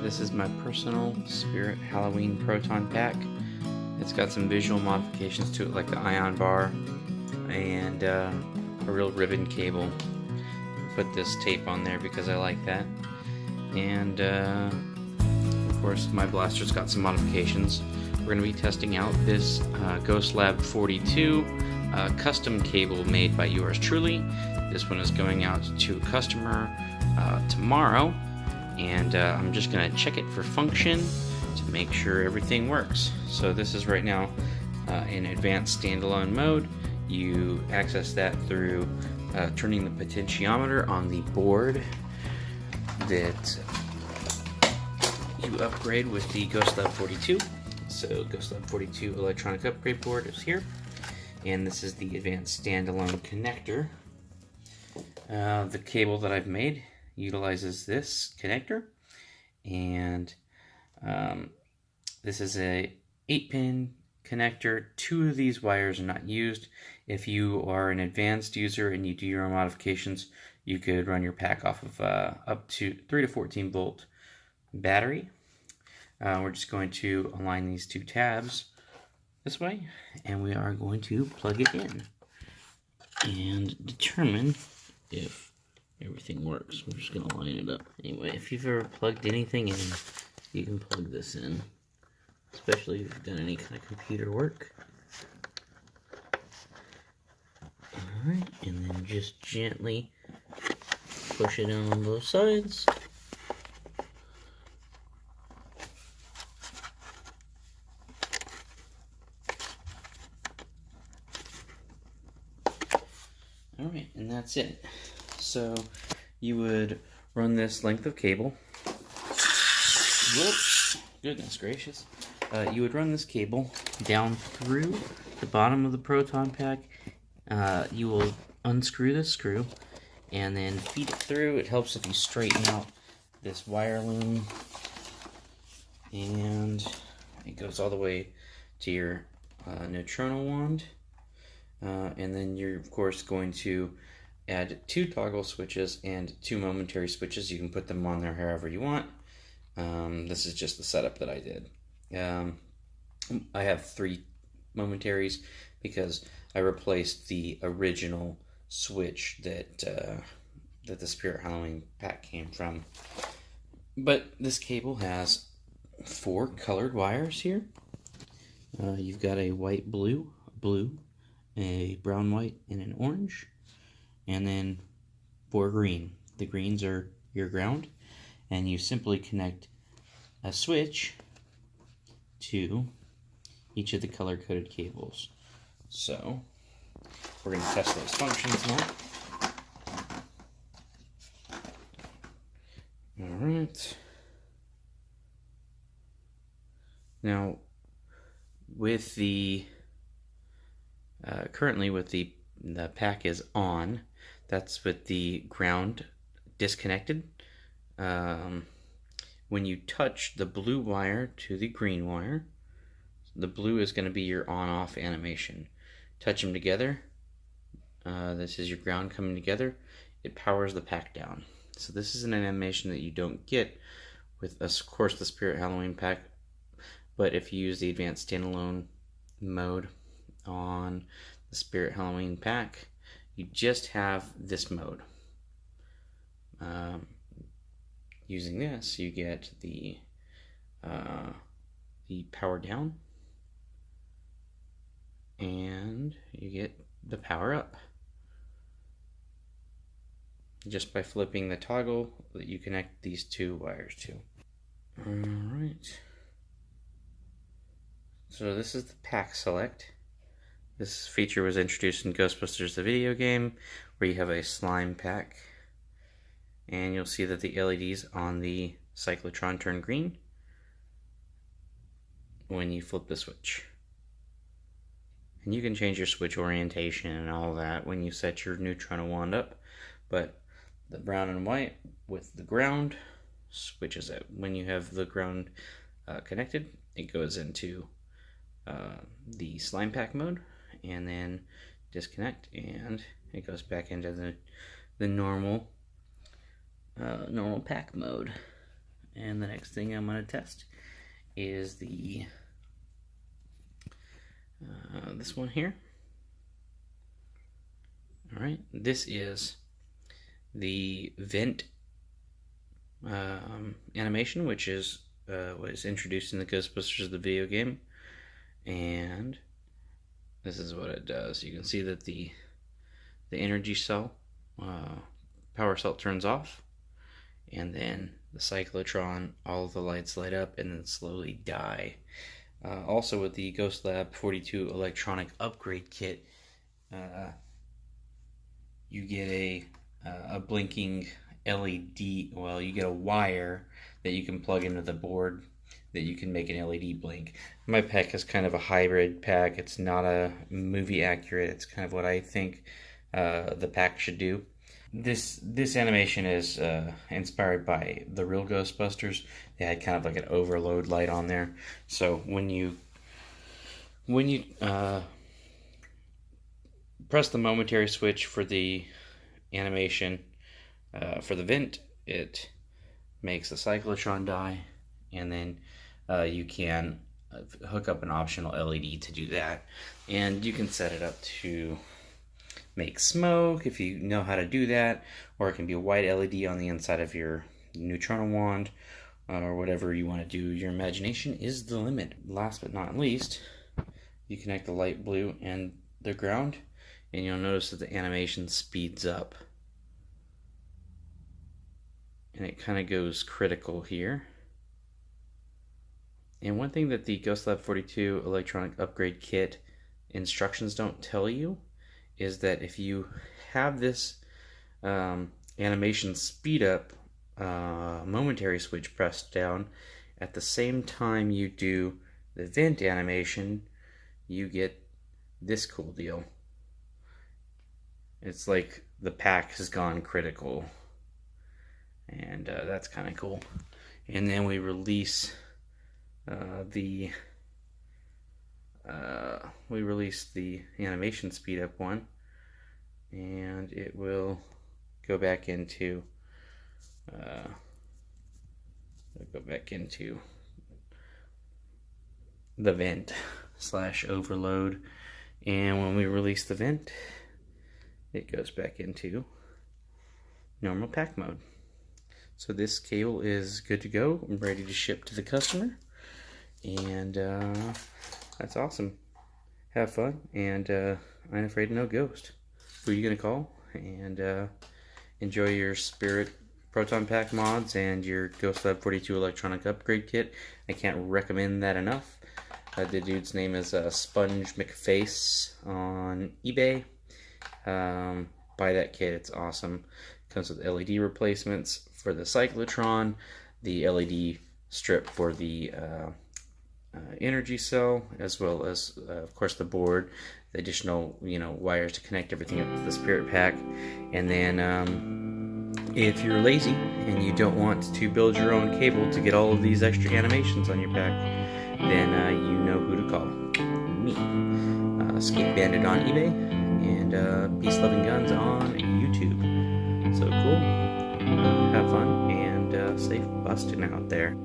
This is my personal Spirit Halloween Proton pack. It's got some visual modifications to it, like the ion bar and a real ribbon cable. Put this tape on there because I like that. And of course my blaster's got some modifications. We're going to be testing out this GhostLab42 custom cable made by yours truly. This one is going out to a customer tomorrow, and I'm just going to check it for function to make sure everything works. So this is right now in advanced standalone mode. You access that through turning the potentiometer on the board that you upgrade with the GhostLab42. So GhostLab42 electronic upgrade board is here, and this is the advanced standalone connector. The cable that I've made utilizes this connector, and this is a 8-pin connector. 2 of these wires are not used. If you are an advanced user and you do your own modifications, you could run your pack off of up to 3 to 14 volt battery. We're just going to align these 2 tabs this way, and we are going to plug it in and determine if everything works. We're just going to line it up. Anyway, if you've ever plugged anything in, you can plug this in, especially if you've done any kind of computer work. Alright, and then just gently push it in on both sides. Alright, and that's it. So you would run this length of cable. Whoops, goodness gracious. You would run this cable down through the bottom of the Proton pack. You will unscrew this screw and then feed it through. It helps if you straighten out this wire loom, and it goes all the way to your neutrino wand. And then you're of course going to add 2 toggle switches and 2 momentary switches. You can put them on there however you want. This is just the setup that I did. I have 3 momentaries because I replaced the original switch that that the Spirit Halloween pack came from. But this cable has 4 colored wires here. You've got a white blue, a brown white, and an orange, and then 4 green. The greens are your ground, and you simply connect a switch to each of the color-coded cables. So we're going to test those functions now. Alright. Now, with the currently with the pack is on, that's with the ground disconnected. When you touch the blue wire to the green wire, the blue is going to be your on-off animation. Touch them together. This is your ground coming together. It powers the pack down. So this is an animation that you don't get with, of course, the Spirit Halloween pack, but if you use the advanced standalone mode on the Spirit Halloween pack, you just have this mode. Using this, you get the power down, and you get the power up just by flipping the toggle that you connect these 2 wires to. Alright, so this is the pack select. This feature was introduced in Ghostbusters the video game, where you have a slime pack, and you'll see that the LEDs on the cyclotron turn green when you flip the switch. And you can change your switch orientation and all that when you set your neutrino wand up, but the brown and white with the ground switches out. When you have the ground connected, it goes into the slime pack mode, and then disconnect, and it goes back into the normal pack mode. And the next thing I'm going to test is the this one here. Alright, this is the vent animation, which is was introduced in the Ghostbusters, the video game, and this is what it does. You can see that the energy cell, power cell, turns off, and then the cyclotron, all of the lights light up and then slowly die. Also with the GhostLab42 electronic upgrade kit, you get a blinking LED. Well, you get a wire that you can plug into the board that you can make an LED blink. My pack is kind of a hybrid pack. It's not a movie accurate. It's kind of what I think the pack should do. This animation is inspired by the real Ghostbusters. They had kind of like an overload light on there. So when you press the momentary switch for the animation for the vent, it makes the cyclotron die, and then you can hook up an optional LED to do that, and you can set it up to make smoke if you know how to do that, or it can be a white LED on the inside of your neutrino wand, or whatever you want to do. Your imagination is the limit. Last but not least, you connect the light blue and the ground, and you'll notice that the animation speeds up, and it kind of goes critical here. And one thing that the GhostLab42 electronic upgrade kit instructions don't tell you is that if you have this animation speed up momentary switch pressed down at the same time you do the vent animation, you get this cool deal. It's like the pack has gone critical, and that's kind of cool. And then we release the animation speed up one, and it will go back into the vent / overload, and when we release the vent, it goes back into normal pack mode. So this cable is good to go. I'm ready to ship to the customer, and that's awesome. Have fun, and I ain't afraid of no ghost. Who are you gonna call? And enjoy your Spirit Proton Pack mods and your GhostLab42 electronic upgrade kit. I can't recommend that enough. The dude's name is SpongefaceMcGee on eBay. Buy that kit, it's awesome. Comes with LED replacements for the cyclotron, the LED strip for the energy cell, as well as of course the board, the additional wires to connect everything up to the Spirit pack. And then if you're lazy and you don't want to build your own cable to get all of these extra animations on your pack, then you know who to call. Me. Skate Bandit on eBay, and Peace Loving Guns on YouTube. So cool. Have fun, and safe busting out there.